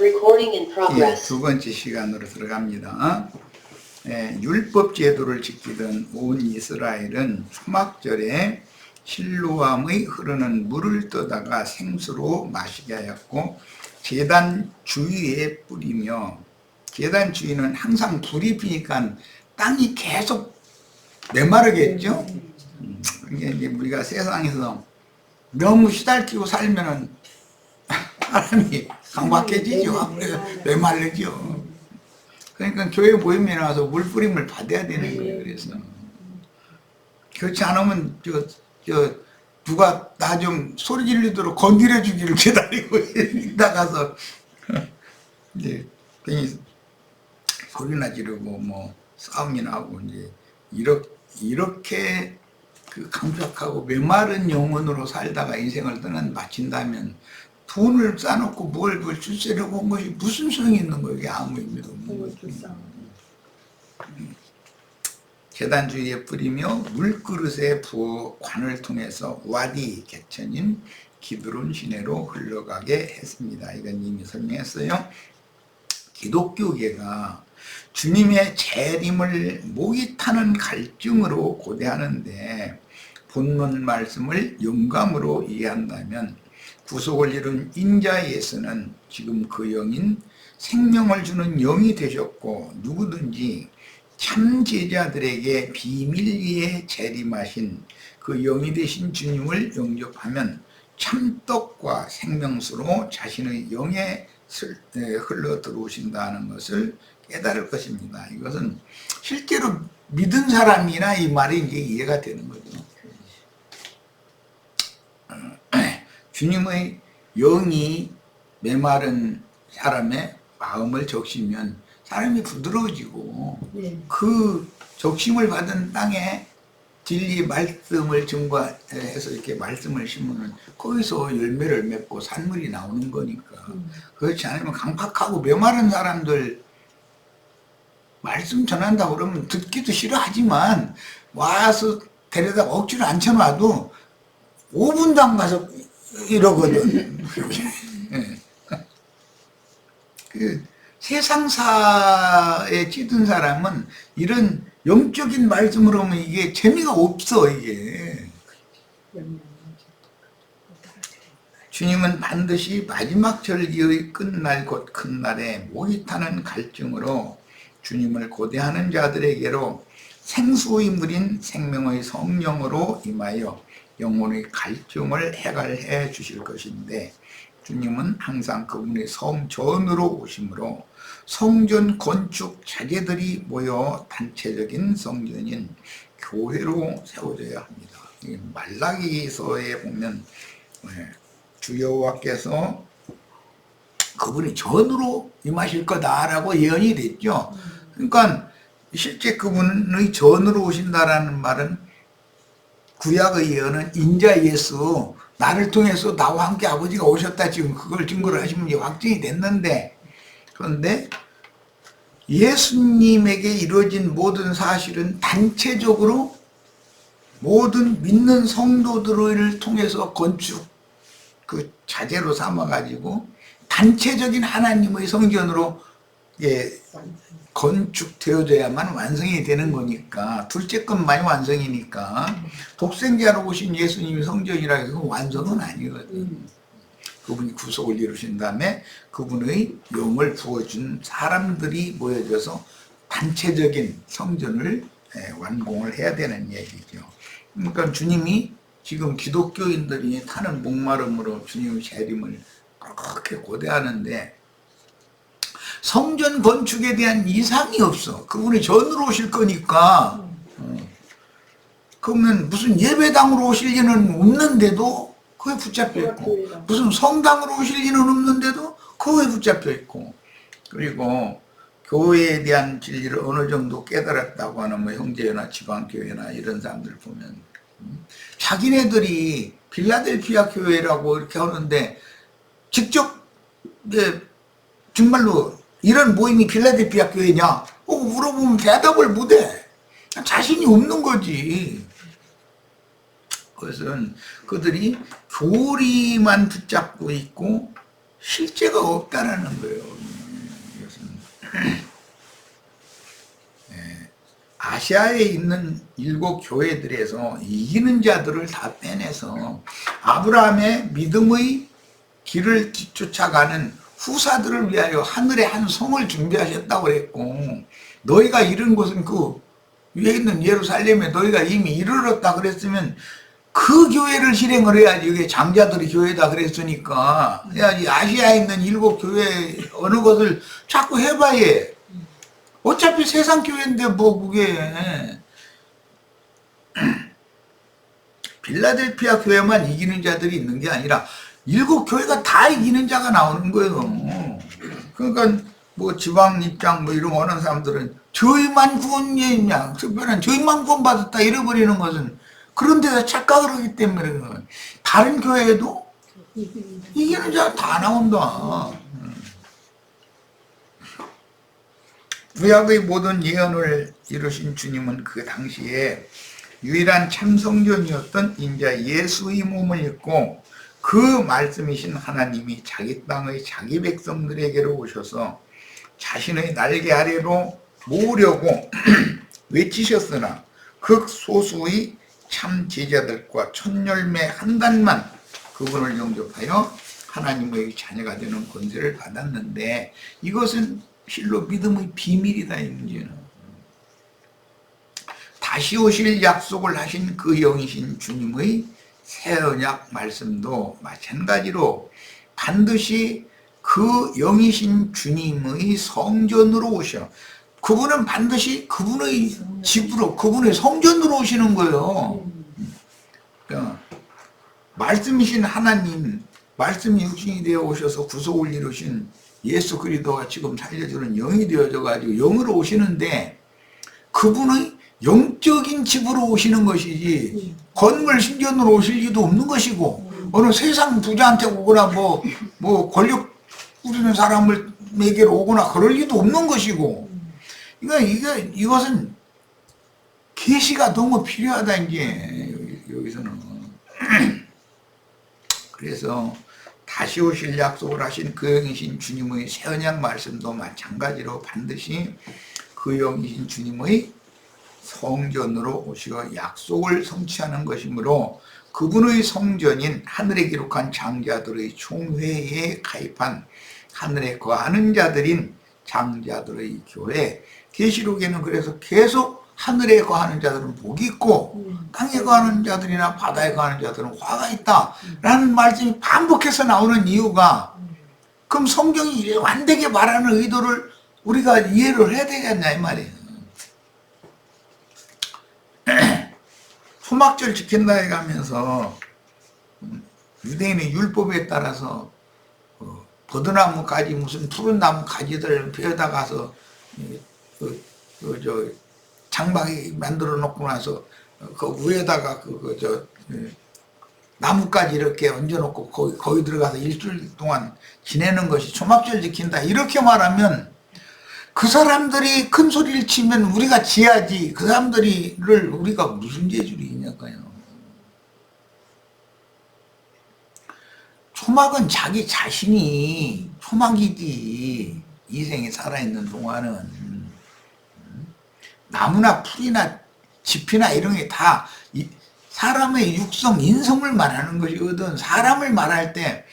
Recording in 예, progress. 두 번째 시간으로 들어갑니다. 예, 율법 제도를 지키던 온 이스라엘은 초막절에 실로암의 흐르는 물을 떠다가 생수로 마시게 하였고 제단 주위에 뿌리며, 제단 주위는 항상 불이 피니까 땅이 계속 메마르겠죠. 이게 이제 우리가 세상에서 너무 시달리고 살면은 사람이 강박해지죠. 메말르죠. 그러니까 교회 모임에 나와서 물 뿌림을 받아야 되는 거예요. 그래서 그렇지 않으면 누가 나 좀 소리 지르도록 건드려 주기를 기다리고 나가서 이제 괜히 소리나 지르고 뭐 싸움이나 하고 이제 이렇게 그 강팍하고 메마른 영혼으로 살다가 인생을 마친다면 돈을 쌓아놓고 뭘 주세려고 온 것이 무슨 소용이 있는 거예요? 이게 아무 의미도 없는 거죠. 제단 주위에 뿌리며 물그릇에 부어 관을 통해서 와디 개천인 기드론 시내로 흘러가게 했습니다. 이건 이미 설명했어요. 기독교계가 주님의 재림을 목이 타는 갈증으로 고대하는데 본문 말씀을 영감으로 이해한다면 구속을 이룬 인자 예수는 지금 그 영인 생명을 주는 영이 되셨고 누구든지 참 제자들에게 비밀리에 재림하신 그 영이 되신 주님을 영접하면 참떡과 생명수로 자신의 영에 흘러 들어오신다는 것을 깨달을 것입니다. 이것은 실제로 믿은 사람이나 이 말이 이제 이해가 되는 거죠. 주님의 영이 메마른 사람의 마음을 적시면 사람이 부드러워지고 그 적심을 받은 땅에 진리 말씀을 증거해서 이렇게 말씀을 심으면 거기서 열매를 맺고 산물이 나오는 거니까. 그렇지 않으면 강팍하고 메마른 사람들 말씀 전한다고 그러면 듣기도 싫어하지만 와서 데려다 억지로 앉혀놔도 5분도 안 가서 이러거든. 그 세상사에 찌든 사람은 이런 영적인 말씀으로 하면 이게 재미가 없어. 이게 주님은 반드시 마지막 절기의 끝날 곧 큰 날에 목이 타는 갈증으로 주님을 고대하는 자들에게로 생수의 물인 생명의 성령으로 임하여 영혼의 갈증을 해갈해 주실 것인데 주님은 항상 그분의 성전으로 오심으로 성전 건축 자재들이 모여 단체적인 성전인 교회로 세워져야 합니다. 말라기서에 보면 주 여호와께서 그분이 전으로 임하실 거다라고 예언이 됐죠. 그러니까 실제 그분의 전으로 오신다라는 말은 구약의 예언은 인자 예수 나를 통해서 나와 함께 아버지가 오셨다 지금 그걸 증거를 하시면 이제 확정이 됐는데 그런데 예수님에게 이루어진 모든 사실은 단체적으로 모든 믿는 성도들을 통해서 건축 그 자재로 삼아가지고 단체적인 하나님의 성전으로 건축되어져야만 완성이 되는 거니까 둘째 것만이 완성이니까 독생자로 오신 예수님이 성전이라 해서 완성은 아니거든. 그분이 구속을 이루신 다음에 그분의 영을 부어준 사람들이 모여져서 단체적인 성전을 완공을 해야 되는 얘기죠. 그러니까 주님이 지금 기독교인들이 타는 목마름으로 주님의 재림을 그렇게 고대하는데 성전 건축에 대한 이상이 없어. 그분이 전으로 오실 거니까. 그러면 무슨 예배당으로 오실 리는 없는데도 그에 붙잡혀 있고 무슨 성당으로 오실 리는 없는데도 그에 붙잡혀 있고 그리고 교회에 대한 진리를 어느 정도 깨달았다고 하는 뭐 형제나 지방교회나 이런 사람들 보면 자기네들이 빌라델피아 교회라고 이렇게 하는데 직접 정말로 이런 모임이 필라델피아 교회냐? 물어보면 대답을 못해. 자신이 없는 거지. 그것은 그들이 교리만 붙잡고 있고 실제가 없다라는 거예요. 이것은 아시아에 있는 7 교회들에서 이기는 자들을 다 빼내서 아브라함의 믿음의 길을 뒤쫓아가는 후사들을 위하여 하늘에 한 성을 준비하셨다고 그랬고, 너희가 이룬 곳은 그 위에 있는 예루살렘에 너희가 이미 이르렀다 그랬으면 그 교회를 실행을 해야지. 이게 장자들의 교회다 그랬으니까 해야지. 아시아에 있는 7 교회 어느 것을 자꾸 해봐야 어차피 세상 교회인데 뭐 그게 빌라델피아 교회만 이기는 자들이 있는 게 아니라 7 교회가 다 이기는 자가 나오는 거예요. 그러니까 뭐 지방 입장 뭐 이런 거 하는 사람들은 저희만 구원이냐, 특별한 저희만 구원받았다 잃어버리는 것은 그런 데서 착각을 하기 때문에 다른 교회에도 이기는 자 다 나온다. 구약의 모든 예언을 이루신 주님은 그 당시에 유일한 참성전이었던 인자 예수의 몸을 입고 그 말씀이신 하나님이 자기 땅의 자기 백성들에게로 오셔서 자신의 날개 아래로 모으려고 외치셨으나 극소수의 참 제자들과 천열매 한 단만 그분을 영접하여 하나님의 자녀가 되는 권세를 받았는데, 이것은 실로 믿음의 비밀이다. 이 문제는 다시 오실 약속을 하신 그 영이신 주님의 새 언약 말씀도 마찬가지로 반드시 그 영이신 주님의 성전으로 오셔, 그분은 반드시 그분의 집으로, 그분의 성전으로 오시는 거예요. 그러니까 말씀이신 하나님, 말씀이 육신이 되어 오셔서 구속을 이루신 예수 그리스도가 지금 살려주는 영이 되어져 가지고 영으로 오시는데, 그분의 영적인 집으로 오시는 것이지 건물 신전으로 오실 리도 없는 것이고, 어느 세상 부자한테 오거나 뭐 권력 부리는 사람에게로 오거나 그럴 리도 없는 것이고, 그러니까 이것은 계시가 너무 필요하다 이제 여기서는. 그래서 다시 오실 약속을 하신 그 영이신 주님의 새 언약 말씀도 마찬가지로 반드시 그 영이신 주님의 성전으로 오시어 약속을 성취하는 것이므로, 그분의 성전인 하늘에 기록한 장자들의 총회에 가입한 하늘에 거하는 자들인 장자들의 교회, 계시록에는 그래서 계속 하늘에 거하는 자들은 복이 있고 땅에 거하는 자들이나 바다에 거하는 자들은 화가 있다 라는 말씀이 반복해서 나오는 이유가, 그럼 성경이 완되게 말하는 의도를 우리가 이해를 해야 되겠냐 이 말이에요. 초막절 지킨다 해가면서 유대인의 율법에 따라서 버드나무 가지 무슨 푸른 나무 가지들 베어다 가서 장막에 만들어 놓고 나서 그 위에다가 나뭇가지 이렇게 얹어 놓고 거기 들어가서 일주일 동안 지내는 것이 초막절 지킨다 이렇게 말하면, 그 사람들이 큰 소리를 치면 우리가 지야지 그 사람들을 우리가 무슨 재주를 있냐까요. 초막은 자기 자신이 초막이지, 이생에 살아있는 동안은 나무나 풀이나 짚이나 이런 게 다 사람의 육성, 인성을 말하는 것이거든. 사람을 말할 때,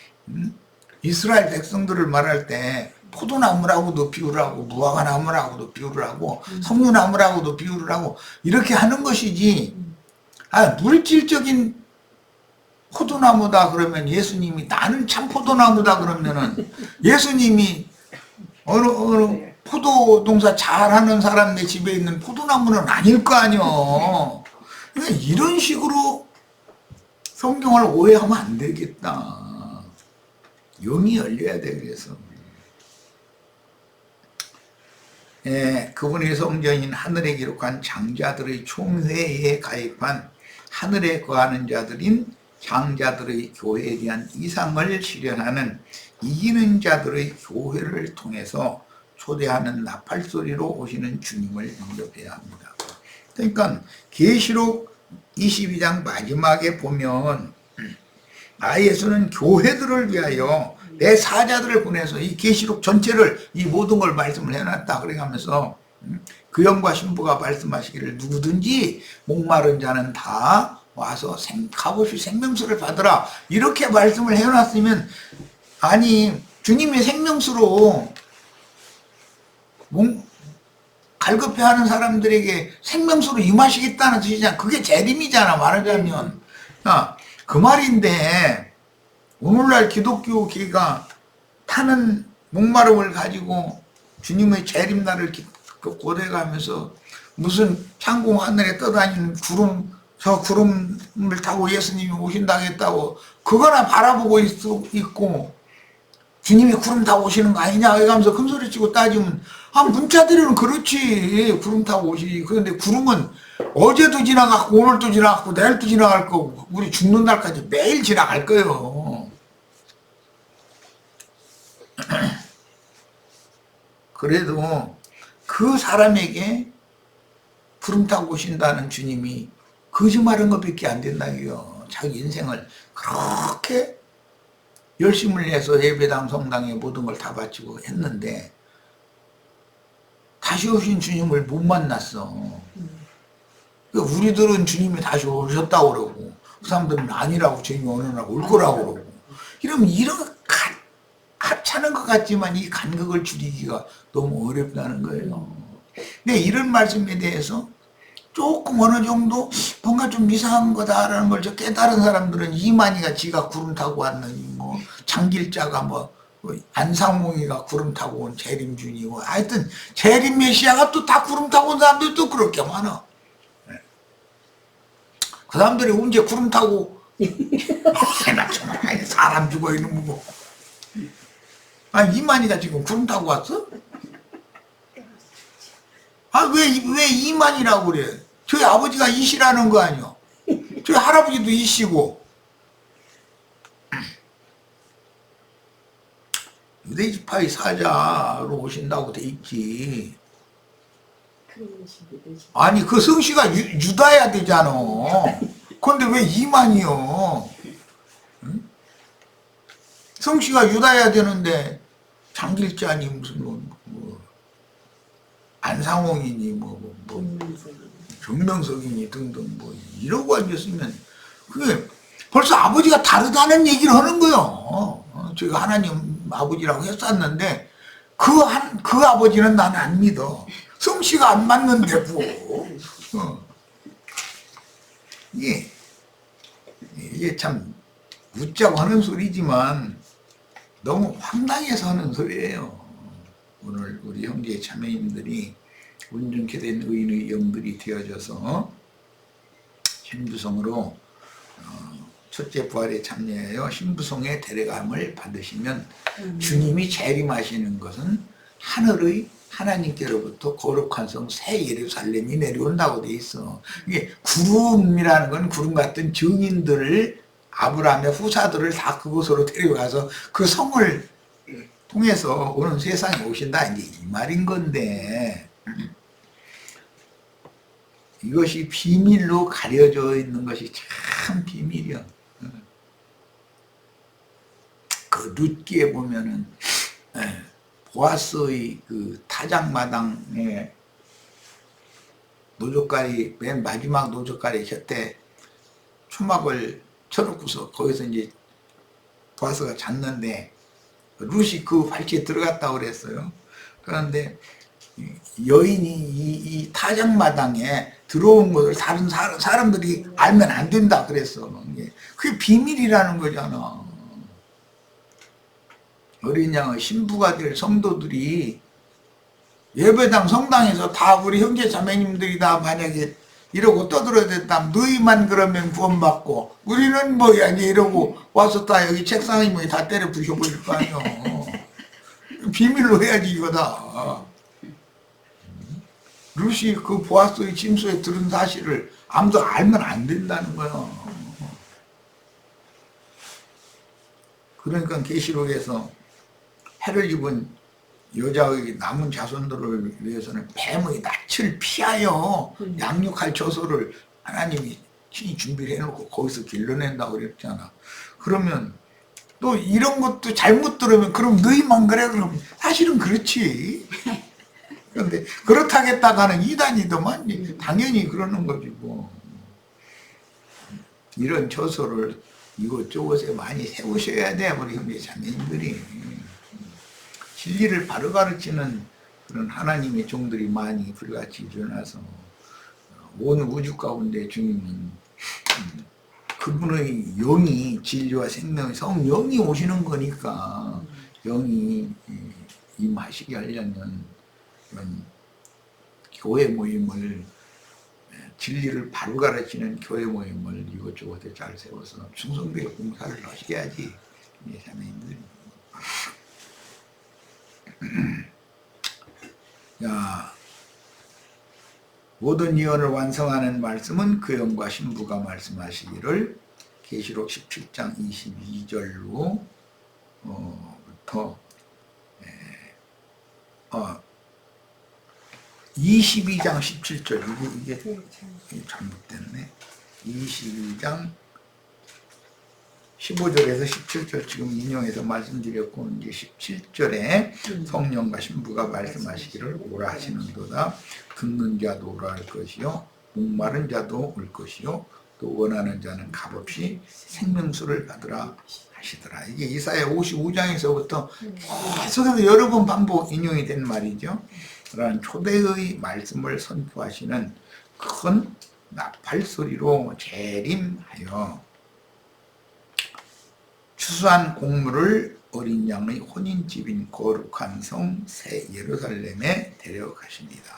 이스라엘 백성들을 말할 때 포도나무라고도 비유를 하고 무화과나무라고도 비유를 하고 석류나무라고도 비유를 하고 이렇게 하는 것이지, 물질적인 포도나무다 그러면 예수님이 나는 참 포도나무다 그러면은 예수님이 어느 포도 농사 잘하는 사람의 집에 있는 포도나무는 아닐 거 아니요. 그러니까 이런 식으로 성경을 오해하면 안 되겠다. 영이 열려야 돼. 그래서 그분의 성전인 하늘에 기록한 장자들의 총회에 가입한 하늘에 거하는 자들인 장자들의 교회에 대한 이상을 실현하는 이기는 자들의 교회를 통해서 초대하는 나팔소리로 오시는 주님을 영접해야 합니다. 그러니까 계시록 22장 마지막에 보면 예수는 교회들을 위하여 내 사자들을 보내서 이 계시록 전체를 이 모든 걸 말씀을 해놨다 그래 가면서 그 영과 신부가 말씀하시기를 누구든지 목마른 자는 다 와서 값없이 생명수를 받으라 이렇게 말씀을 해놨으면 아니 주님의 생명수로 갈급해하는 사람들에게 생명수로 임하시겠다는 뜻이잖아. 그게 재림이잖아 말하자면. 그 말인데 오늘날 기독교계가 타는 목마름을 가지고 주님의 재림날을 고대가면서 무슨 창공 하늘에 떠다니는 구름 저 구름을 타고 예수님이 오신다고 했다고 그거나 바라보고 있고 주님이 구름 타고 오시는 거 아니냐 이러면서 큰소리치고 따지면 문자들은 그렇지 구름 타고 오시지. 그런데 구름은 어제도 지나갔고 오늘도 지나갔고 내일도 지나갈 거고 우리 죽는 날까지 매일 지나갈 거예요. 그래도 그 사람에게 구름 타고 오신다는 주님이 거짓말한 것밖에 안 된다고요. 자기 인생을 그렇게 열심을 내서 예배당 성당에 모든 걸 다 바치고 했는데 다시 오신 주님을 못 만났어. 우리들은 주님이 다시 오셨다고 그러고 그 사람들은 아니라고 주님이 어느 날 올 거라고 그러고 이러면 이런 하찮은 것 같지만 이 간극을 줄이기가 너무 어렵다는 거예요. 근데 이런 말씀에 대해서 조금 어느 정도 뭔가 좀 이상한 거다라는 걸 깨달은 사람들은 이만희가 지가 구름 타고 왔느니 뭐 장길자가 뭐 안상홍이가 구름 타고 온 재림준이고 하여튼 재림 메시아가 또 다 구름 타고 온 사람들이 또 그렇게 많아. 그 사람들이 언제 구름 타고 사람 죽어 있는 거고 이만희가 지금 구름 타고 왔어? 왜 이만이라고 그래? 저희 아버지가 이시라는 거 아니야? 저희 할아버지도 이시고. 유대지파의 사자로 오신다고 돼 있지. 아니, 그 성씨가 유다야 되잖아. 그런데 왜 이만이요? 응? 성씨가 유다야 되는데, 장길자니 무슨 안상홍이니 정명석이니 등등 이러고 앉았으면 그게 벌써 아버지가 다르다는 얘기를 하는 거예요. 제가 하나님 아버지라고 했었는데 그 아버지는 나는 안 믿어. 성씨가 안 맞는데 뭐. 이게 참 웃자고 하는 소리지만 너무 황당해서 하는 소리예요. 오늘 우리 형제 자매님들이 온전케 된 의인의 영들이 되어져서 신부성으로 첫째 부활에 참여하여 신부성의 데려감을 받으시면 주님이 재림하시는 것은 하늘의 하나님께로부터 거룩한 성 새 예루살렘이 내려온다고 돼 있어. 이게 구름이라는 건 구름 같은 증인들을 아브라함의 후사들을 다 그곳으로 데려가서 그 성을 통해서 오는 세상에 오신다 이제 이 말인 건데 이것이 비밀로 가려져 있는 것이 참 비밀이야. 그 룻기에 보면은 보아스의 그 타작마당에 노젓가리 맨 마지막 노젓가리 곁에 초막을 쳐놓고서 거기서 이제 보아스가 잤는데 룻이 그 발치에 들어갔다고 그랬어요. 그런데 여인이 이 타작마당에 들어온 것을 다른 사람들이 알면 안 된다 그랬어. 그게 비밀이라는 거잖아. 어린 양의 신부가 될 성도들이 예배당 성당에서 다 우리 형제 자매님들이 다 만약에 이러고 떠들어야 됐다면 너희만 그러면 구원받고 우리는 뭐야 이러고 와서 다 여기 책상에 뭐 다 때려 부셔버릴 거 아니야. 비밀로 해야지 이거다. 룻이 그 보아스의 침소에 들은 사실을 아무도 알면 안 된다는 거야. 그러니까 계시록에서 해를 입은 여자의 남은 자손들을 위해서는 뱀의 낯을 피하여 양육할 처소를 하나님이 친히 준비를 해놓고 거기서 길러낸다고 그랬잖아. 그러면 또 이런 것도 잘못 들으면 그럼 너희만 그래? 그럼 사실은 그렇지. 그런데 그렇다겠다가는 이단이더만 당연히 그러는 거지 뭐. 이런 처소를 이곳저곳에 많이 세우셔야 돼 우리 형제 자매님들이. 진리를 바로 가르치는 그런 하나님의 종들이 많이 불같이 일어나서 온 우주 가운데 주님은 그분의 영이 진리와 생명의 성령이 오시는 거니까 영이 임하시게 하려면 그런 교회 모임을 진리를 바로 가르치는 교회 모임을 이것저것에 잘 세워서 충성되게 봉사를 하셔야지. 자매님들이. 자, 모든 예언을 완성하는 말씀은 그 영과 신부가 말씀하시기를 계시록 17장 22절로 부터 22장 17절 이게 잘못됐네. 22장 15절에서 17절 지금 인용해서 말씀드렸고 이제 17절에 성령과 신부가 말씀하시기를 오라 하시는도다. 듣는 자도 오라 할 것이요 목마른 자도 올 것이요 또 원하는 자는 값없이 생명수를 받으라 하시더라. 이게 이사야 55장에서부터 계속해서 여러 번 반복 인용이 된 말이죠. 그러한 초대의 말씀을 선포하시는 큰 나팔 소리로 재림하여 추수한 곡물을 어린 양의 혼인집인 거룩한 성 새 예루살렘에 데려가십니다.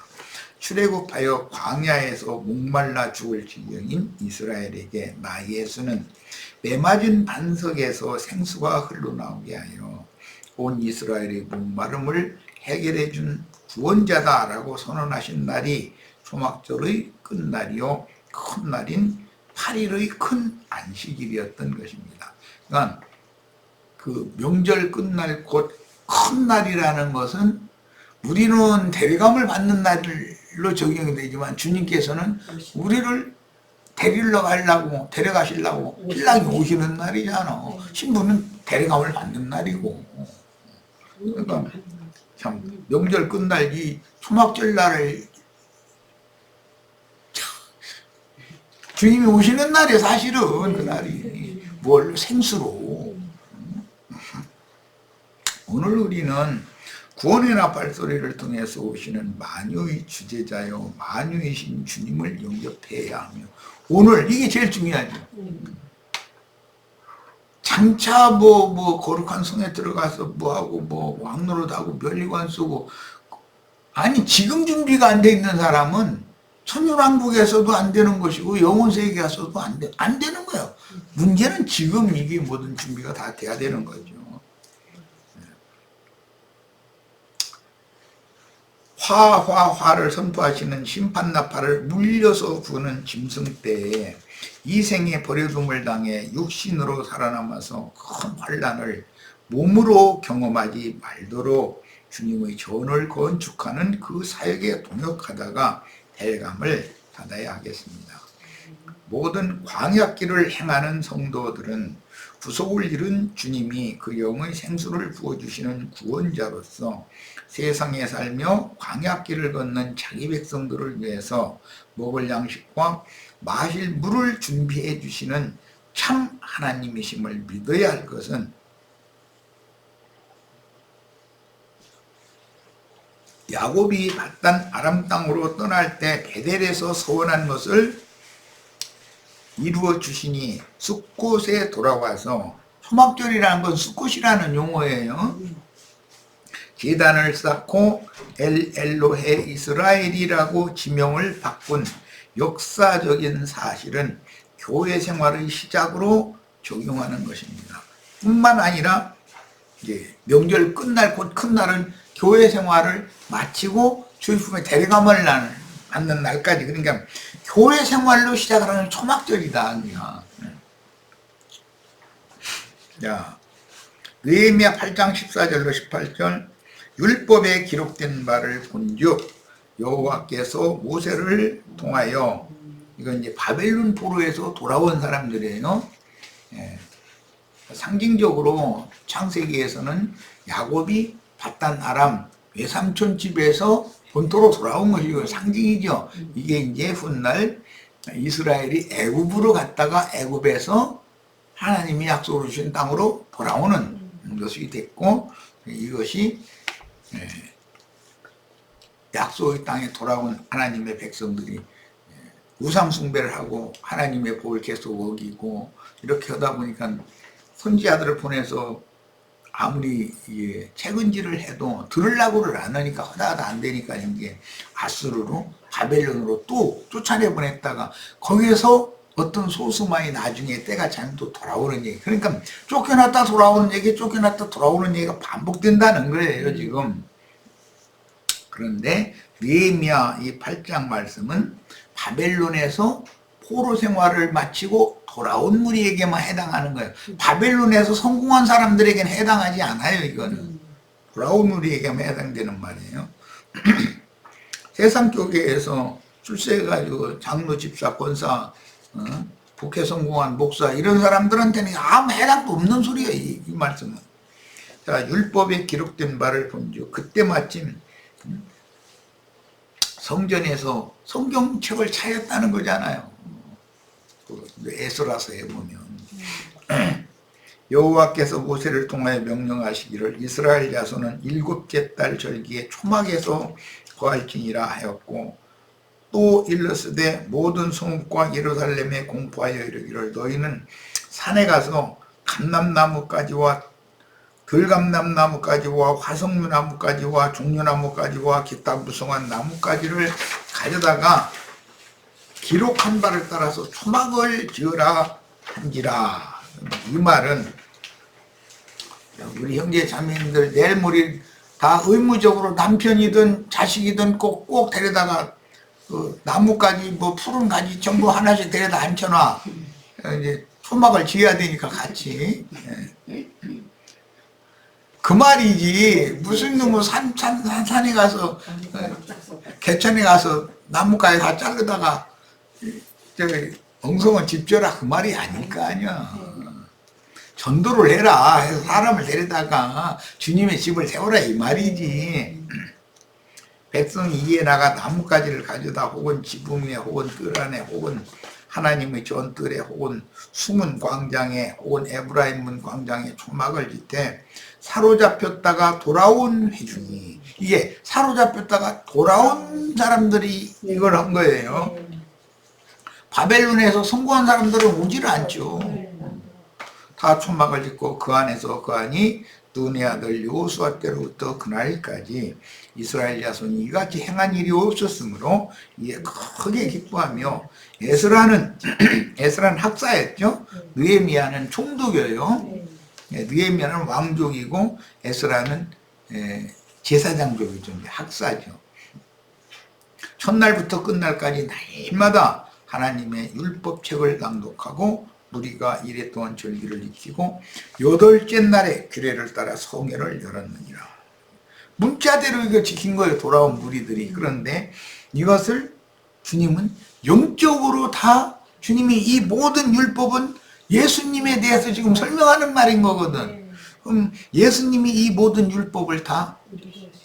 출애굽하여 광야에서 목말라 죽을 지경인 이스라엘에게 나 예수는 메맞은 반석에서 생수가 흘러나오게 하여 온 이스라엘의 목마름을 해결해 준 구원자다라고 선언하신 날이 초막절의 끝날이요 큰 날인 8일의 큰 안식일이었던 것입니다. 그러니까 그 명절 끝날 곧 큰 날이라는 것은 우리는 대리감을 받는 날로 적용이 되지만 주님께서는 우리를 데려가시려고 신랑이 오시는 날이잖아. 신부는 대리감을 받는 날이고. 그러니까 참 명절 끝날 이 초막절 날을 주님이 오시는 날이 사실은 그 날이 뭘 생수로. 오늘 우리는 구원의 나팔 소리를 통해서 오시는 만유의 주제자요 만유이신 주님을 영접해야 하며 오늘 이게 제일 중요하죠. 장차 뭐 거룩한 성에 들어가서 뭐하고 왕노릇하고 면리관 쓰고 아니 지금 준비가 안 돼 있는 사람은 천년왕국에서도 안 되는 것이고 영혼세계에 가서도 안 되는 거예요. 문제는 지금 이게 모든 준비가 다 돼야 되는 거죠. 화를 선포하시는 심판나팔을 물려서 부는 짐승 때에 이 생에 버려둠을 당해 육신으로 살아남아서 큰 환난을 몸으로 경험하지 말도록 주님의 전을 건축하는 그 사역에 동역하다가 대감을 받아야 하겠습니다. 모든 광야길을 행하는 성도들은 구속을 이룬 주님이 그 영의 생수를 부어주시는 구원자로서 세상에 살며 광야길을 걷는 자기 백성들을 위해서 먹을 양식과 마실 물을 준비해 주시는 참 하나님이심을 믿어야 할 것은 야곱이 바단 아람 땅으로 떠날 때 베델에서 서원한 것을 이루어 주시니 숫곳에 돌아와서 초막절이라는 건 숫곳이라는 용어예요. 제단을 쌓고 엘로헤 이스라엘이라고 지명을 바꾼 역사적인 사실은 교회 생활의 시작으로 적용하는 것입니다. 뿐만 아니라 이제 명절 끝날 곧 큰 날은 교회 생활을 마치고 주님의 대리감을 받는 날까지 그러니까 교회 생활로 시작하는 초막절이다. 그냥. 자, 느헤미야 8장 14절로 18절 율법에 기록된 바를 본즉 여호와께서 모세를 통하여 이건 이제 바벨론 포로에서 돌아온 사람들이에요. 예. 상징적으로 창세기에서는 야곱이 바단 아람 외삼촌 집에서 본토로 돌아온 것이고 상징이죠. 이게 이제 훗날 이스라엘이 애굽으로 갔다가 애굽에서 하나님이 약속을 주신 땅으로 돌아오는 것이 됐고, 이것이 약속의 땅에 돌아온 하나님의 백성들이 우상 숭배를 하고 하나님의 법을 계속 어기고 이렇게 하다 보니까 선지자들을 보내서 아무리 책은질을 해도 들으려고를 안 하니까 하다하다 안 되니까 이제 아수르로 바벨론으로 또 쫓아내 보냈다가 거기에서 어떤 소수만이 나중에 때가 차면 또 돌아오는 얘기. 그러니까 쫓겨났다 돌아오는 얘기, 쫓겨났다 돌아오는 얘기가 반복된다는 거예요 지금. 그런데 느헤미야 이 8장 말씀은 바벨론에서 포로 생활을 마치고 돌아온 무리에게만 해당하는 거예요. 바벨론에서 성공한 사람들에게는 해당하지 않아요. 이거는 돌아온 무리에게만 해당되는 말이에요. 세상 교계에서 출세해가지고 장로, 집사, 권사, 복회 성공한 목사 이런 사람들한테는 아무 해당도 없는 소리예요. 이 말씀은. 자, 율법에 기록된 바를 본즉 그때 마침 성전에서 성경책을 찾았다는 거잖아요. 에스라서에 보면 여호와께서 모세를 통하여 명령하시기를 이스라엘 자손은 일곱째 달 절기에 초막에서 거할지니라 하였고, 또 일러스되 모든 성읍과 예루살렘에 공포하여 이르기를 너희는 산에 가서 감람나무까지와 들감람나무까지와 화석류나무까지와 종려나무까지와 기타 무성한 나무까지를 가져다가 기록한 바를 따라서 초막을 지으라 한지라. 이 말은 우리 형제 자매님들 내일 모레 다 의무적으로 남편이든 자식이든 꼭 데려다가 그 나무까지 뭐 푸른 가지 전부 하나씩 데려다 앉혀놔. 이제 초막을 지어야 되니까 같이. 그 말이지 무슨 놈의 산에 가서 개천에 가서 나무까지 다 자르다가 저기 엉성은 집 져라 그 말이 아닐 거 아니야. 전도를 해라 해서 사람을 데려다가 주님의 집을 세워라 이 말이지. 백성이 이에 나가 나뭇가지를 가져다 혹은 지붕 위에 혹은 뜰 안에 혹은 하나님의 전뜰에 혹은 숨은 광장에 혹은 에브라임 문 광장에 초막을 짓되 사로잡혔다가 돌아온 회중이, 이게 사로잡혔다가 돌아온 사람들이 이걸 한 거예요. 바벨론에서 성공한 사람들은 오지를 않죠. 다 초막을 짓고 그 안에서 그 안이 눈의 아들 여호수아 때로부터 그날까지 이스라엘 자손이 이같이 행한 일이 없었으므로 이에 크게 기뻐하며, 에스라는 학사였죠. 느헤미야는 총독이에요. 느헤미야는 왕족이고 에스라는 제사장족이죠. 학사죠. 첫날부터 끝날까지 날마다 하나님의 율법책을 낭독하고 무리가 이래 동안 절기를 지키고 여덟째 날에 규례를 따라 성회를 열었느니라. 문자대로 이거 지킨 거예요. 돌아온 무리들이. 그런데 이것을 주님은 영적으로 다, 주님이 이 모든 율법은 예수님에 대해서 지금 설명하는 말인 거거든. 그럼 예수님이 이 모든 율법을 다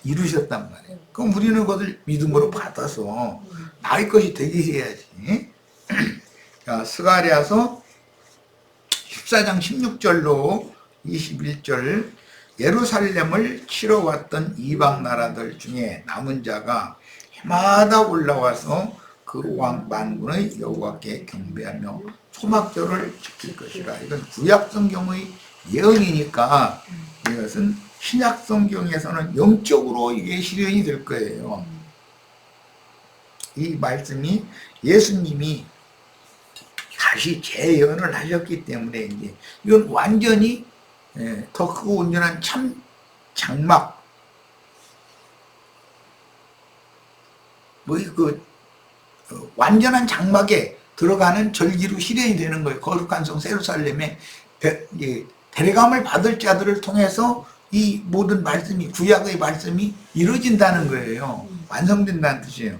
이루셨단 말이에요. 그럼 우리는 그것을 믿음으로 받아서 나의 것이 되게 해야지. 자, 스가랴서 14장 16절로 21절, 예루살렘을 치러 왔던 이방 나라들 중에 남은 자가 해마다 올라와서 그 왕 만군의 여호와께 경배하며 초막절을 지킬 것이라. 이건 구약 성경의 예언이니까 이것은 신약 성경에서는 영적으로 이게 실현이 될 거예요. 이 말씀이 예수님이 다시 재예언을 하셨기 때문에 이제 이건 완전히 더 크고 온전한 참 장막, 완전한 장막에 들어가는 절기로 실현이 되는 거예요. 거룩한 성 예루살렘에 데려감을 받을 자들을 통해서 이 모든 말씀이, 구약의 말씀이 이루어진다는 거예요. 완성된다는 뜻이에요.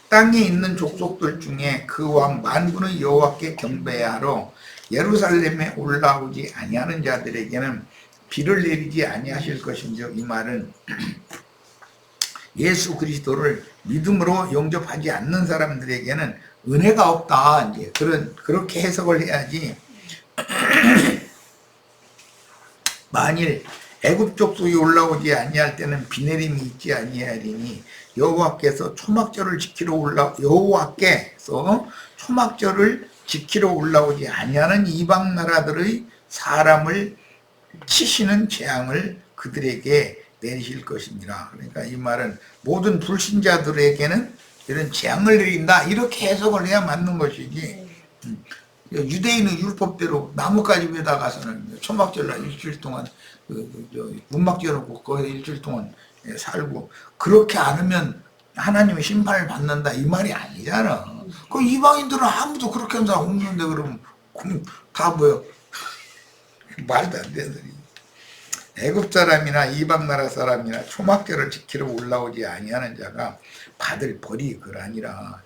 땅에 있는 족속들 중에 그 왕 만군의 여호와께 경배하러 예루살렘에 올라오지 아니하는 자들에게는 비를 내리지 아니하실 것인즉, 이 말은 예수 그리스도를 믿음으로 영접하지 않는 사람들에게는 은혜가 없다, 이제 그렇게 해석을 해야지. 만일 애굽 족속이 올라오지 아니할 때는 비 내림이 있지 아니하리니 여호와께서 초막절을 지키러 올라오지 아니하는 이방 나라들의 사람을 치시는 재앙을 그들에게 내리실 것이니라. 그러니까 이 말은 모든 불신자들에게는 이런 재앙을 내린다, 이렇게 해석을 해야 맞는 것이지. 유대인은 율법대로 나뭇가지 위에다 가서는 초막절날 일주일 동안 문막 지어놓고 거기서 일주일 동안 살고, 그렇게 안 하면 하나님의 심판을 받는다, 이 말이 아니잖아. 그 이방인들은 아무도 그렇게 하는 사람 없는데 그러면 다 뭐야? 말도 안 되는 소리. 애굽 사람이나 이방 나라 사람이나 초막절을 지키러 올라오지 아니하는 자가 받을 벌이 그러니라.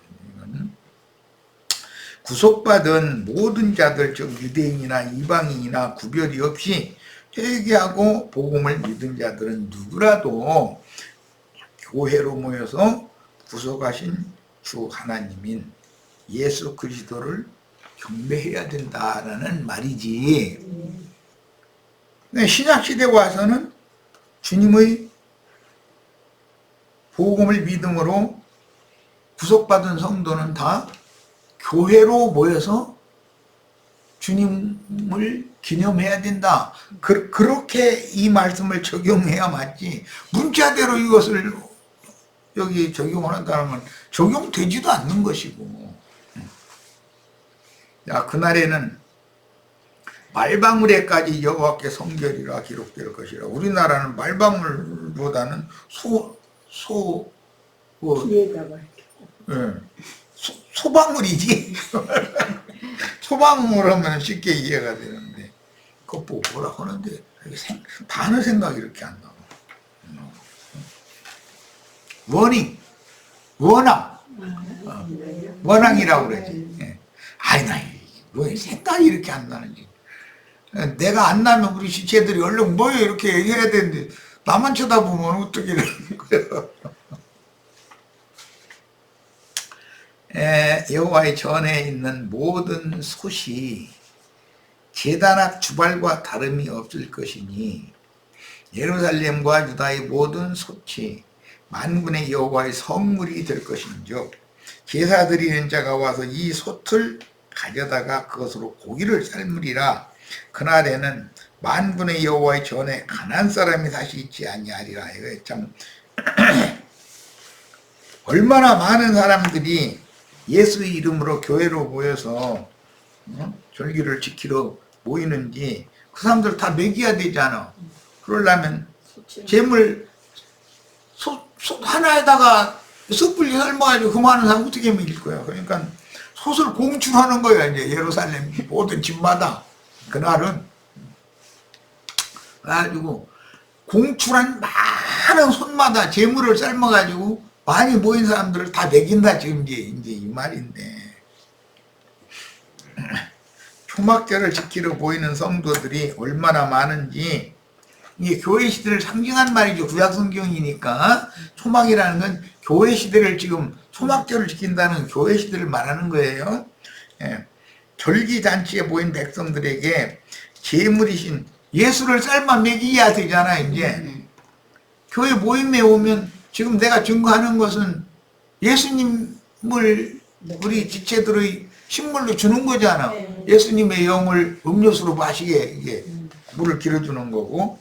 구속받은 모든 자들, 즉 유대인이나 이방인이나 구별이 없이 회개하고 복음을 믿은 자들은 누구라도 교회로 모여서 구속하신 주 하나님인 예수 그리스도를 경배해야 된다라는 말이지. 신약시대 와서는 주님의 복음을 믿음으로 구속받은 성도는 다 교회로 모여서 주님을 기념해야 된다. 그렇게 이 말씀을 적용해야 맞지. 문자대로 이것을 여기 적용을 한다는 건 적용되지도 않는 것이고. 야, 그날에는 말방울에까지 여호와께 성결이라 기록될 것이라. 우리나라는 말방울보다는 소방울이지. 소방울 하면 쉽게 이해가 되는데, 그거 보고 뭐라고 하는데 단어 생각이 이렇게 안 나와. 원앙이라고 그러지. 아이, 나 왜 생각이 이렇게 안 나는지. 내가 안 나면 우리 지체들이 얼른 뭐예요 이렇게 얘기해야 되는데, 나만 쳐다보면 어떻게 이러는 거야. 여호와의 전에 있는 모든 솥이 제단 앞 주발과 다름이 없을 것이니 예루살렘과 유다의 모든 솥이 만군의 여호와의 성물이 될 것인즉, 제사 드리는 자가 와서 이 솥을 가져다가 그것으로 고기를 삶으리라. 그날에는 만군의 여호와의 전에 가난한 사람이 다시 있지 아니하리라. 이거 참 얼마나 많은 사람들이 예수의 이름으로 교회로 모여서 절기를 지키러 모이는지, 그 사람들 다 먹여야 되잖아. 그러려면 재물 솥 하나에다가 숯불리 삶아가지고 그 많은 사람 어떻게 먹일 거야. 그러니까 솥을 공출하는 거야. 이제 예루살렘 모든 집마다 그날은 그래가지고 공출한 많은 솥마다 재물을 삶아가지고 많이 모인 사람들을 다 먹인다, 지금 이제 이 말인데. 초막절을 지키러 모이는 성도들이 얼마나 많은지, 이게 교회 시대를 상징한 말이죠. 구약 성경이니까. 초막이라는 건 교회 시대를, 지금 초막절을 지킨다는 교회 시대를 말하는 거예요. 절기잔치에 모인 백성들에게 제물이신 예수를 삶아 먹여야 되잖아, 이제. 교회 모임에 오면 지금 내가 증거하는 것은 예수님을 우리 지체들의 식물로 주는 거잖아. 예수님의 영을 음료수로 마시게 이게 물을 길어주는 거고.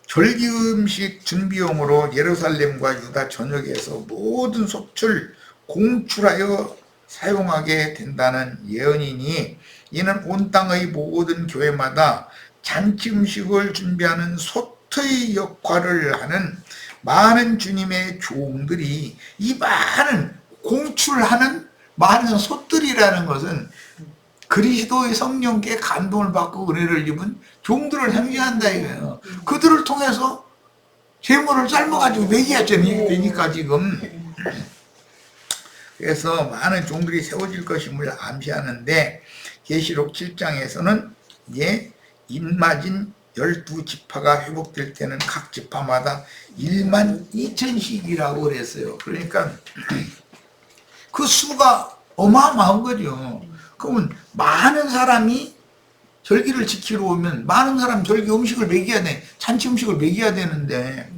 절기 음식 준비용으로 예루살렘과 유다 전역에서 모든 솥을 공출하여 사용하게 된다는 예언이니, 이는 온 땅의 모든 교회마다 잔치 음식을 준비하는 솥의 역할을 하는 많은 주님의 종들이, 이 많은 공출하는 많은 솥들이라는 것은 그리스도의 성령께 감동을 받고 은혜를 입은 종들을 상징한다 이거예요. 그들을 통해서 재물을 삶아가지고 먹여야 되니까 지금. 그래서 많은 종들이 세워질 것임을 암시하는데, 계시록 7장에서는 이제 입맞은 12지파가 회복될 때는 각 지파마다 12,000씩이라고 그랬어요. 그러니까 그 수가 어마어마한 거죠. 그러면 많은 사람이 절기를 지키러 오면 많은 사람 절기 음식을 먹여야 돼. 잔치 음식을 먹여야 되는데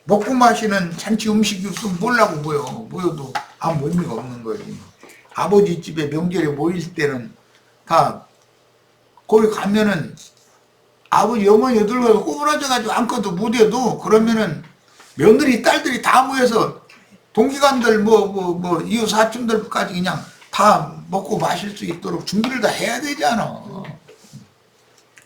먹고 마시는 잔치 음식이 없으면 뭐라고 모여도 아무 의미가 없는 거지. 아버지 집에 명절에 모일 때는 다 거기 가면은 아버지 어머니 들고 꼬부라져가지고 아무것도 못해도 그러면은 며느리 딸들이 다 모여서 동기간들 이웃 사촌들까지 그냥 다 먹고 마실 수 있도록 준비를 다 해야 되잖아.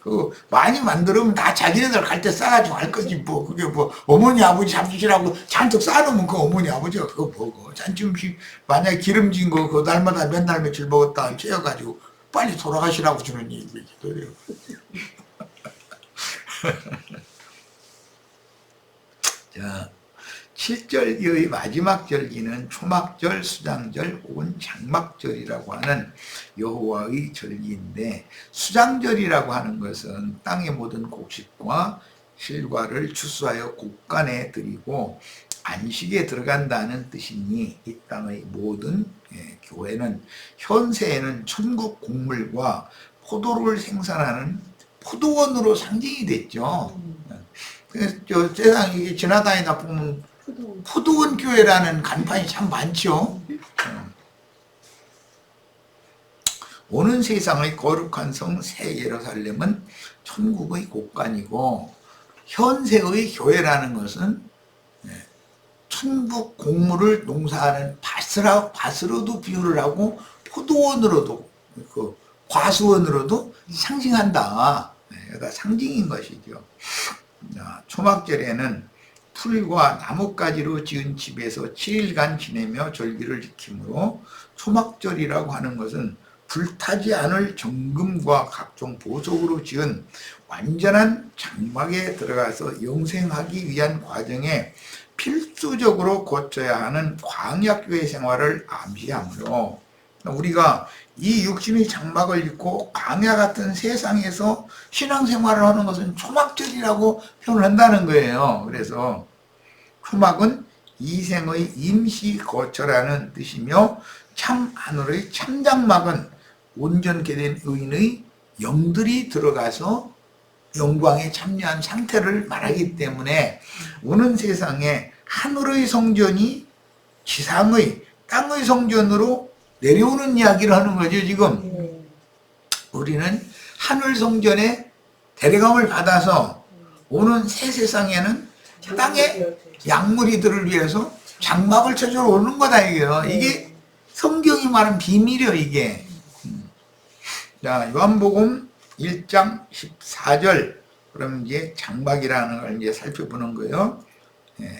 그 많이 만들면 다 자기네들 갈 때 싸가지고 갈 거지 뭐. 그게 뭐 어머니 아버지 잡수시라고 잔뜩 싸놓으면 그 어머니 아버지가 그거 먹어. 잔치 음식 만약에 기름진 거 그 날마다 몇 날 며칠 먹었다 째어가지고 빨리 돌아가시라고 주는 얘기도 해요. 자, 7절기의 마지막 절기는 초막절, 수장절 혹은 장막절이라고 하는 여호와의 절기인데, 수장절이라고 하는 것은 땅의 모든 곡식과 실과를 추수하여 곡간에 드리고 안식에 들어간다는 뜻이니, 이 땅의 모든 교회는 현세에는 천국 곡물과 포도를 생산하는 포도원으로 상징이 됐죠. 그래서 세상 이게 지나다니다 보면 포도원 교회라는 간판이 참 많죠. 오는 세상의 거룩한 성 새 예루살렘은 천국의 곡간이고, 현세의 교회라는 것은 천국 곡물을 농사하는 밭으로도 비유를 하고 포도원으로도 그 과수원으로도 상징한다. 그러니까 상징인 것이죠. 초막절에는 풀과 나뭇가지로 지은 집에서 7일간 지내며 절기를 지키므로, 초막절이라고 하는 것은 불타지 않을 정금과 각종 보석으로 지은 완전한 장막에 들어가서 영생하기 위한 과정에 필수적으로 거쳐야 하는 광야교회 생활을 암시하므로, 우리가 이 육신의 장막을 입고 광야 같은 세상에서 신앙생활을 하는 것은 초막절이라고 표현을 한다는 거예요. 그래서 초막은 이생의 임시 거처라는 뜻이며, 참 하늘의 참장막은 온전케 된 의인의 영들이 들어가서 영광에 참여한 상태를 말하기 때문에, 오는 세상에 하늘의 성전이 지상의 땅의 성전으로 내려오는 이야기를 하는 거죠. 지금 우리는 하늘 성전에 데려감을 받아서 오는 새 세상에는 땅에 약물이들을 위해서 장막을 쳐주러 오는 거다 이게요. 이게 성경이 말하는 비밀이에요. 이게. 자, 요한복음 1장 14절. 그러면 이제 장막이라는 걸 이제 살펴보는 거예요.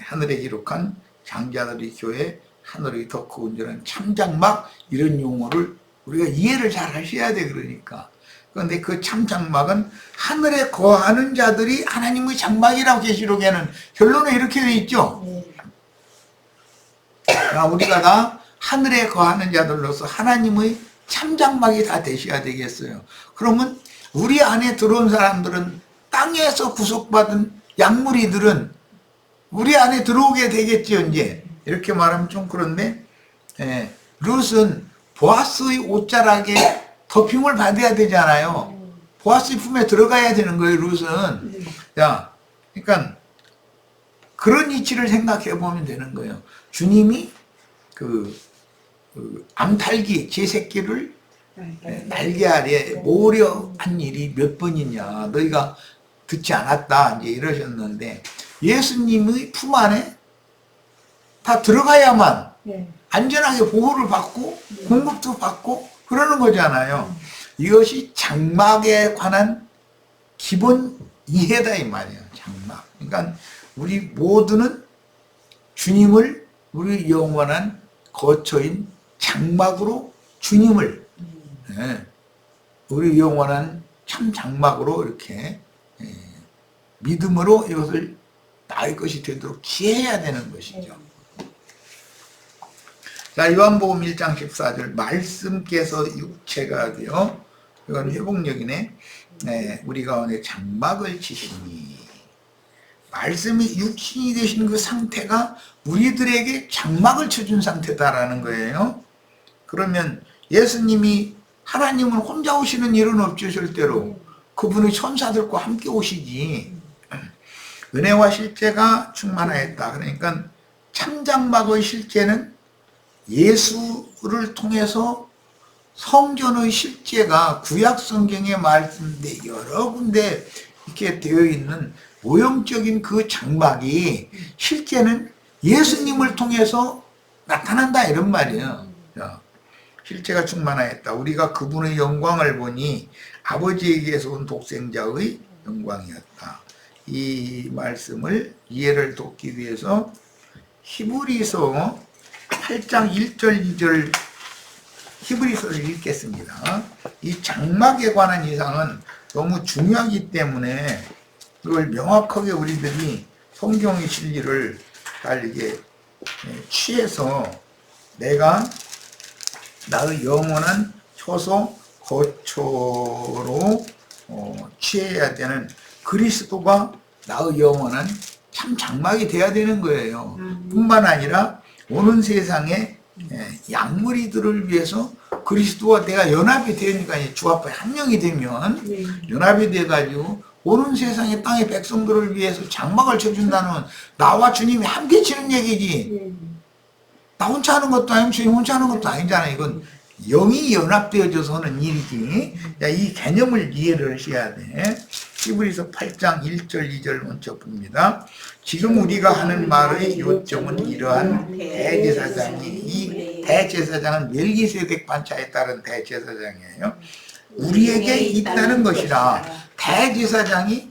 하늘에 기록한 장자들의 교회, 하늘의 더 온전한 참장막, 이런 용어를 우리가 이해를 잘 하셔야 돼. 그러니까. 그런데 그 참장막은 하늘에 거하는 자들이 하나님의 장막이라고 계시록에는 결론은 이렇게 돼 있죠. 우리가 다 하늘에 거하는 자들로서 하나님의 참장막이 다 되셔야 되겠어요. 그러면 우리 안에 들어온 사람들은, 땅에서 구속받은 약물이들은 우리 안에 들어오게 되겠죠. 이제 이렇게 말하면 좀 그런데, 룻은 보아스의 옷자락에 덮임을 받아야 되잖아요. 보아스의 품에 들어가야 되는 거예요. 룻은. 자, 그러니까 그런 이치를 생각해 보면 되는 거예요. 주님이 암탈기 제 새끼를 날개 아래 모으려 한 일이 몇 번이냐, 너희가 듣지 않았다 이제 이러셨는데, 예수님의 품 안에 다 들어가야만 안전하게 보호를 받고 공급도 받고 그러는 거잖아요. 이것이 장막에 관한 기본 이해다 이 말이에요. 장막. 그러니까 우리 모두는 주님을 우리 영원한 거처인 장막으로, 주님을 우리 영원한 참 장막으로 이렇게 믿음으로 이것을 나의 것이 되도록 지혜해야 되는 것이죠. 자, 요한복음 1장 14절 말씀께서 육체가 되어, 이건 회복력이네. 네, 우리 가운데 장막을 치시니, 말씀이 육신이 되신 그 상태가 우리들에게 장막을 쳐준 상태다라는 거예요. 그러면 예수님이, 하나님은 혼자 오시는 일은 없죠, 절대로. 그분의 천사들과 함께 오시지. 은혜와 실제가 충만하였다. 그러니까 참장막의 실제는 예수를 통해서 성전의 실제가 구약 성경에 말씀돼 여러 군데 이렇게 되어 있는 모형적인 그 장막이 실제는 예수님을 통해서 나타난다, 이런 말이에요. 실제가 충만하였다. 우리가 그분의 영광을 보니 아버지에게서 온 독생자의 영광이었다. 이 말씀을 이해를 돕기 위해서 히브리서 8장 1절 2절 히브리서를 읽겠습니다. 이 장막에 관한 이상은 너무 중요하기 때문에 그걸 명확하게 우리들이 성경의 진리를 잘 이게 취해서 내가 나의 영원한 효소 거처로 취해야 되는 그리스도가 나의 영원한 참 장막이 돼야 되는 거예요. 뿐만 아니라 오는 세상에 양무리들을 위해서 그리스도와 내가 연합이 되니까 주 앞에 한 명이 되면 연합이 돼가지고 오는 세상의 땅의 백성들을 위해서 장막을 쳐준다는, 나와 주님이 함께 치는 얘기지. 나 혼자 하는 것도 아니고 주님 혼자 하는 것도 아니잖아. 이건 영이 연합되어져서 하는 일이지. 이 개념을 이해를 하셔야 돼. 히브리서 8장 1절 2절 먼저 봅니다. 지금 우리가 하는 말의 요점은 이러한 대제사장이, 이 대제사장은 멜기세덱 반차에 따른 대제사장이에요. 우리에게 있다는 것이라. 대제사장이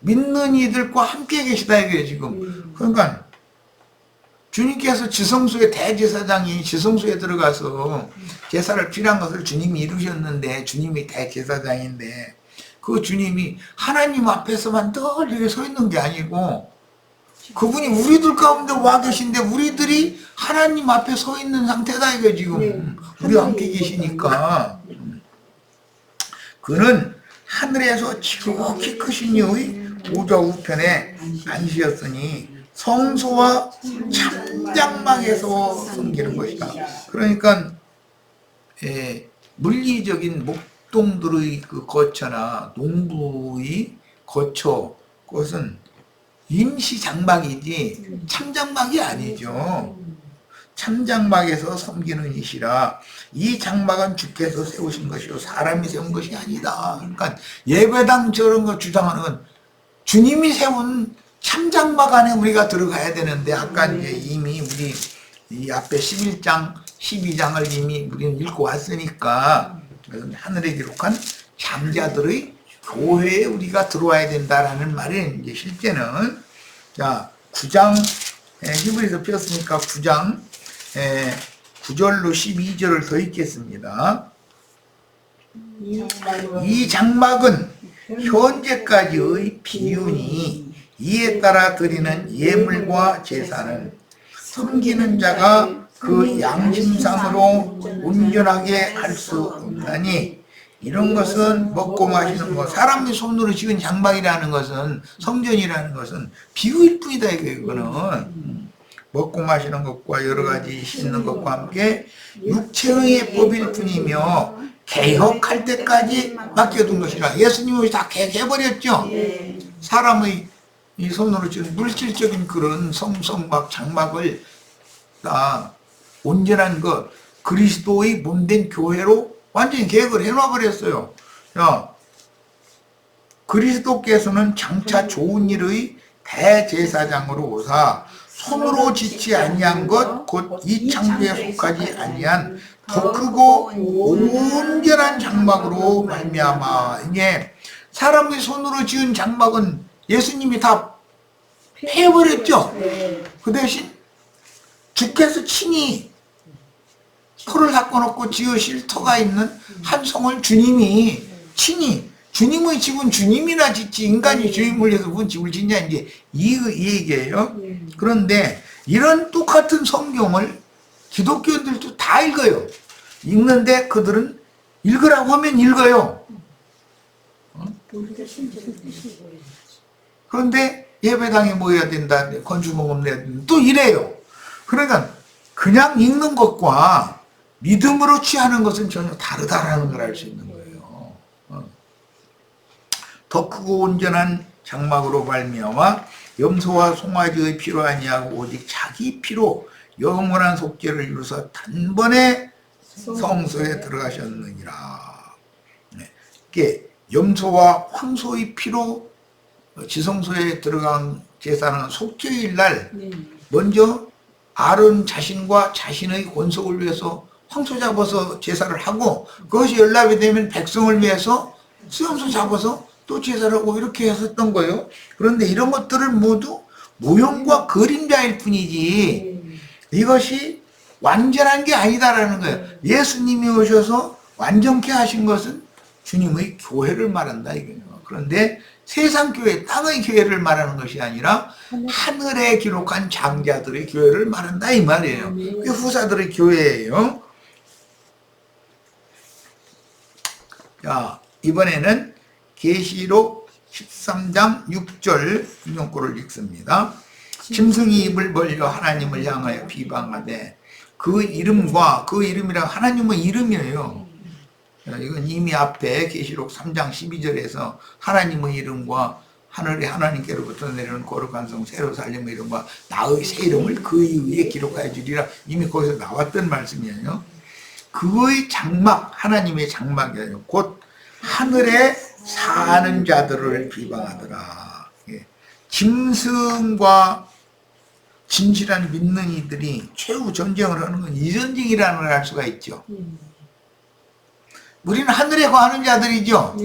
믿는 이들과 함께 계시다 이거예요, 지금. 그러니까 주님께서 지성소에, 대제사장이 지성소에 들어가서 제사를 필요한 것을 주님이 이루셨는데, 주님이 대제사장인데 그 주님이 하나님 앞에서만 늘 이렇게 서 있는 게 아니고 그분이 우리들 가운데 와 계신데 우리들이 하나님 앞에 서 있는 상태다 이거 지금. 우리와 함께 계시니까. 그는 하늘에서 지극히 크신 이의 보좌 우편에 앉으셨으니 성소와 참장막에서 섬기는 것이다. 그러니까 물리적인 목동들의 그 거처나 농부의 거처, 그것은 임시 장막이지 참장막이 아니죠. 참장막에서 섬기는 이시라. 이 장막은 주께서 세우신 것이요 사람이 세운 것이 아니다. 그러니까 예배당 저런 거 주장하는 건 주님이 세운 참장막 안에 우리가 들어가야 되는데, 아까 이제 이미 우리 이 앞에 11장, 12장을 이미 우리는 읽고 왔으니까 하늘에 기록한 장자들의 교회에 우리가 들어와야 된다라는 말이 이제 실제는. 자, 9장, 히브리서 폈으니까 9장 9절로 12절을 더 읽겠습니다. 이 장막은 현재까지의 비유니 이에 따라 드리는 예물과 제사는 섬기는 자가 그 양심상으로 온전하게 할 수 없나니, 이런 것은 먹고 마시는 것, 사람이 손으로 지은 장막이라는 것은, 성전이라는 것은 비유일 뿐이다 이거는. 먹고 마시는 것과 여러 가지 씻는 것과 함께 육체의 법일 뿐이며 개혁할 때까지 맡겨둔 것이라. 예수님이 다 개혁해버렸죠. 사람의 이 손으로 지은 물질적인 그런 성막 장막을 다 온전한 것, 그리스도의 몸된 교회로 완전히 계획을 해놔버렸어요. 야, 그리스도께서는 장차 좋은 일의 대제사장으로 오사 손으로 짓지 아니한 것 곧 이 창조에 속하지 아니한 더 크고 온전한 장막으로 말미암아. 이게 사람의 손으로 지은 장막은 예수님이 다 해버렸죠. 그 대신 주께서 친히 터를 닦아놓고 지으실 터가 있는 한 성을 주님이 친히, 주님의 집은 주님이나 짓지 인간이 주임을 해서 무슨 집을 짓냐, 이제 이 얘기예요. 그런데 이런 똑같은 성경을 기독교인들도 다 읽어요. 읽는데 그들은 읽으라고 하면 읽어요. 그런데 예배당에 모여야 된다, 건축공업 내야 된다, 또 이래요. 그러니까 그냥 읽는 것과 믿음으로 취하는 것은 전혀 다르다라는 걸 알 수 있는 거예요. 더 크고 온전한 장막으로 말미암아 염소와 송아지의 피로 아니하고 오직 자기 피로 영원한 속죄를 이루사 단번에 성소에 들어가셨느니라. 이게 염소와 황소의 피로 지성소에 들어간 제사는 속죄일 날 먼저 아론 자신과 자신의 권속을 위해서 황소 잡아서 제사를 하고, 그것이 연락이 되면 백성을 위해서 수염소 잡아서 또 제사를 하고 이렇게 했었던 거예요. 그런데 이런 것들은 모두 모형과 그림자일 뿐이지 이것이 완전한 게 아니다라는 거예요. 예수님이 오셔서 완전케 하신 것은 주님의 교회를 말한다 이거예요. 그런데 세상 교회, 땅의 교회를 말하는 것이 아니라 하늘에 기록한 장자들의 교회를 말한다 이 말이에요. 그게 후사들의 교회예요. 자, 이번에는 계시록 13장 6절 인용구를 읽습니다. 짐승이 입을 벌려 하나님을 향하여 비방하되 그 이름과, 그 이름이란 하나님의 이름이에요. 이건 이미 앞에 계시록 3장 12절에서 하나님의 이름과 하늘에 하나님께로부터 내려오는 거룩한 성 새로 살림의 이름과 나의 새 이름을 그의 위에 기록하여 주리라. 이미 거기서 나왔던 말씀이에요. 그의 장막, 하나님의 장막이에요. 곧 하늘에 사는 자들을 비방하더라. 짐승과 진실한 믿는 이들이 최후 전쟁을 하는 건 이 전쟁이라는 걸 알 수가 있죠. 우리는 하늘에 거하는 자들이죠.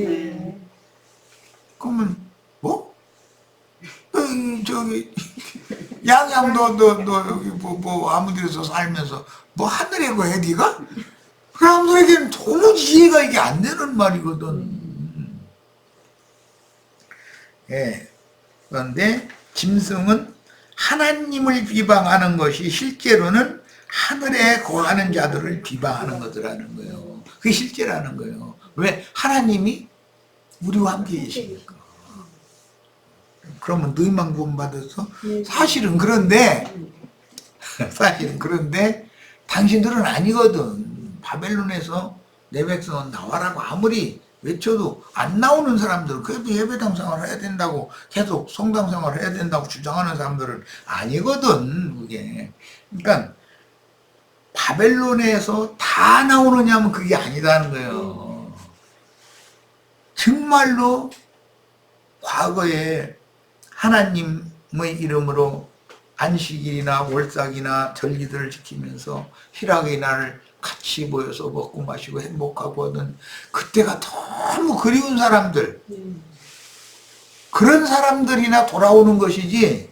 그러면 뭐? 저기 양양도 여기 뭐 아무 데서 살면서 뭐 하늘에 거해 네가? 그 사람들에게는 도무지 이해가 이게 안 되는 말이거든. 예. 그런데 짐승은 하나님을 비방하는 것이 실제로는 하늘에 거하는 자들을 비방하는 것이라는 거예요. 그게 실제라는 거예요. 왜? 하나님이 우리와 함께 계시니까. 그러면 너희만 구원받아서? 사실은 그런데 당신들은 아니거든. 바벨론에서 내 백성은 나와라고 아무리 외쳐도 안 나오는 사람들은, 그래도 예배당 생활을 해야 된다고 계속 성당 생활을 해야 된다고 주장하는 사람들은 아니거든 그게. 그러니까 바벨론에서 다 나오느냐면 그게 아니다는 거예요. 정말로 과거에 하나님의 이름으로 안식일이나 월삭이나 절기들을 지키면서 희락의 날을 같이 모여서 먹고 마시고 행복하고 하던 그때가 너무 그리운 사람들, 그런 사람들이나 돌아오는 것이지,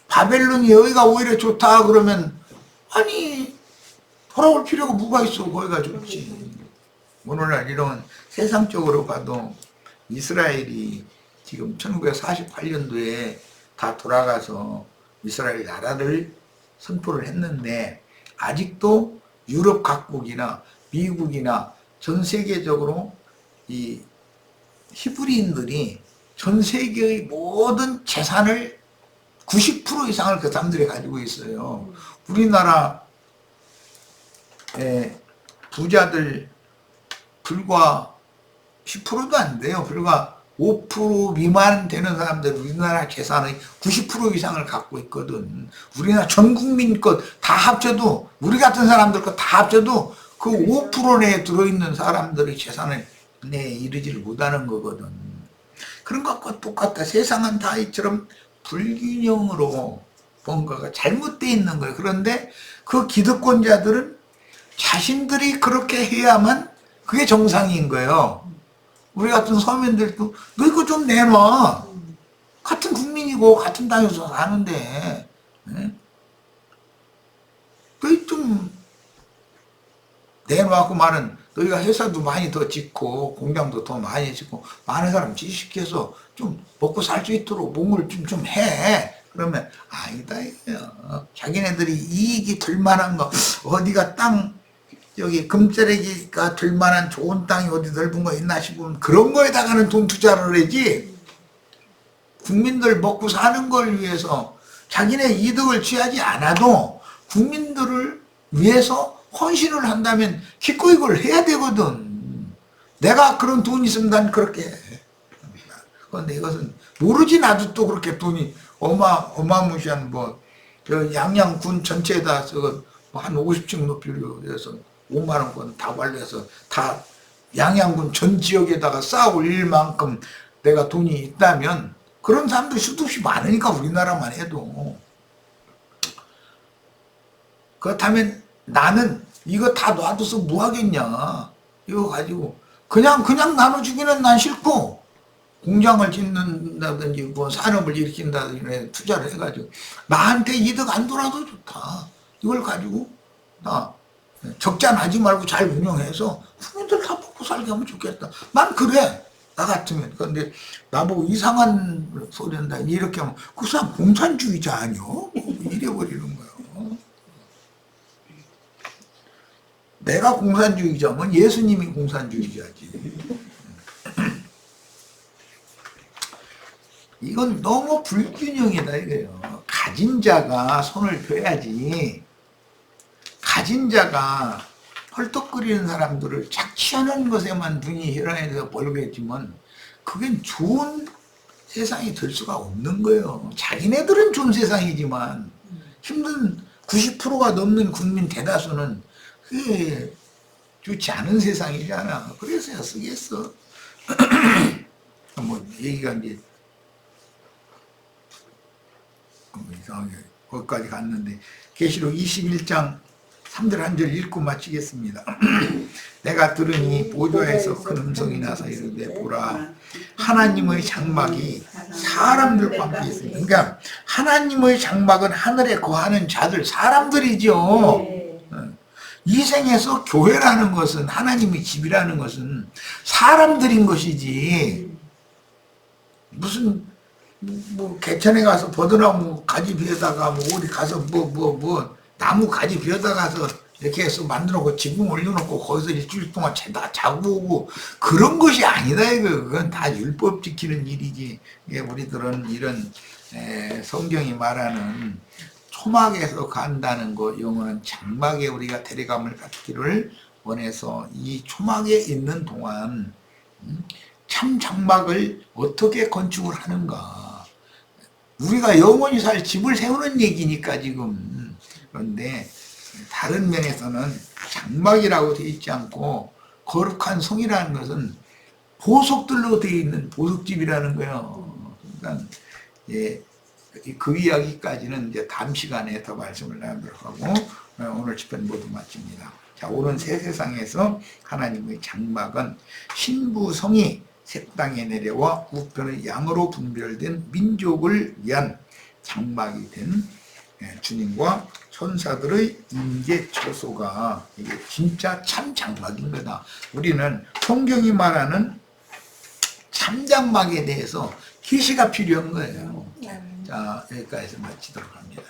바벨론이 여기가 오히려 좋다 그러면 아니 돌아올 필요가 뭐가 있어. 거기가 좋지. 오늘날 이런 세상적으로 봐도 이스라엘이 지금 1948년도에 다 돌아가서 이스라엘 나라를 선포를 했는데 아직도 유럽 각국이나 미국이나 전 세계적으로 이 히브리인들이 전 세계의 모든 재산을 90% 이상을 그 사람들이 가지고 있어요. 우리나라 부자들 불과 10%도 안 돼요. 불과 5% 미만 되는 사람들 우리나라 재산의 90% 이상을 갖고 있거든. 우리나라 전 국민 것 다 합쳐도, 우리 같은 사람들 것 다 합쳐도 그 5% 내에 들어있는 사람들의 재산을 내에 이르지를 못하는 거거든. 그런 것과 똑같다. 세상은 다 이처럼 불균형으로 뭔가가 잘못되어 있는 거예요. 그런데 그 기득권자들은 자신들이 그렇게 해야만 그게 정상인 거예요. 우리 같은 서민들도 너 이거 좀 내놔. 같은 국민이고 같은 땅에서 사는데 그 좀 내놓고 말은 너희가 회사도 많이 더 짓고 공장도 더 많이 짓고 많은 사람 지식해서 좀 먹고 살 수 있도록 몸을 좀 해. 그러면 아니다 이거예요. 자기네들이 이익이 될 만한 거, 어디가 땅 여기 금자래기가 될 만한 좋은 땅이 어디 넓은 거 있나 싶으면 그런 거에다가는 돈 투자를 해야지. 국민들 먹고 사는 걸 위해서 자기네 이득을 취하지 않아도 국민들을 위해서 헌신을 한다면 기꺼이 그걸 해야 되거든. 내가 그런 돈이 있으면 난 그렇게 해. 그런데 이것은 모르지. 나도 또 그렇게 돈이 어마무시한 양양군 전체에다 한 50층 높이로 해서 5만 원권 다 관리해서 다 양양군 전 지역에다가 쌓아올릴 만큼 내가 돈이 있다면 그런 사람들이 수도 없이 많으니까 우리나라만 해도. 그렇다면 나는 이거 다 놔둬서 뭐 하겠냐. 이거 가지고 그냥 나눠주기는 난 싫고, 공장을 짓는다든지 뭐 산업을 일으킨다든지 투자를 해가지고 나한테 이득 안 돌아도 좋다. 이걸 가지고 나 적자 나지 말고 잘 운영해서 국민들 다 먹고 살게 하면 좋겠다. 난 그래. 나 같으면. 그런데 나보고 이상한 소리 한다 이렇게 하면 그 사람 공산주의자 아니요? 이래버리는 거예요. 내가 공산주의자면 예수님이 공산주의자지. 이건 너무 불균형이다 이거예요. 가진 자가 손을 펴야지. 가진 자가 헐떡거리는 사람들을 착취하는 것에만 눈이 혈안해서 벌겠지만 그게 좋은 세상이 될 수가 없는 거예요. 자기네들은 좋은 세상이지만 힘든 90%가 넘는 국민 대다수는 그게 좋지 않은 세상이잖아. 그래서야 쓰겠어. 뭐 얘기가 이제 이상하게 거기까지 갔는데 계시록 21장 3절 한 절 읽고 마치겠습니다. 내가 들으니 보좌에서 큰 음성이 나서 이르되 보라 하나님의 장막이 사람들과 함께 있습니다. 그러니까 하나님의 장막은 하늘에 거하는 자들 사람들이죠. 이 생에서 교회라는 것은 하나님의 집이라는 것은 사람들인 것이지 무슨 개천에 가서 버드나무 가지 비에다가 어디 가서 나무 가지 비에다가서 이렇게 해서 만들어놓고 지붕 올려놓고 거기서 일주일 동안 자고 오고 그런 것이 아니다 이거. 그건 다 율법 지키는 일이지. 우리들은 이런 성경이 말하는 초막에서 간다는 거 영어는 장막에 우리가 데려감을 갖기를 원해서 이 초막에 있는 동안 참 장막을 어떻게 건축을 하는가. 우리가 영원히 살 집을 세우는 얘기니까 지금. 그런데 다른 면에서는 장막이라고 되어 있지 않고 거룩한 성이라는 것은 보석들로 되어 있는 보석집이라는 거예요. 그러니까 그 이야기까지는 이제 다음 시간에 더 말씀을 나누도록 하고 오늘 집회는 모두 마칩니다. 자, 오는 새 세상에서 하나님의 장막은 신부성이 새 땅에 내려와 우편의 양으로 분별된 민족을 위한 장막이 된 주님과 천사들의 임재 처소가 이게 진짜 참 장막인 거다. 우리는 성경이 말하는 참 장막에 대해서 계시가 필요한 거예요. 자, 여기까지 마치도록 합니다.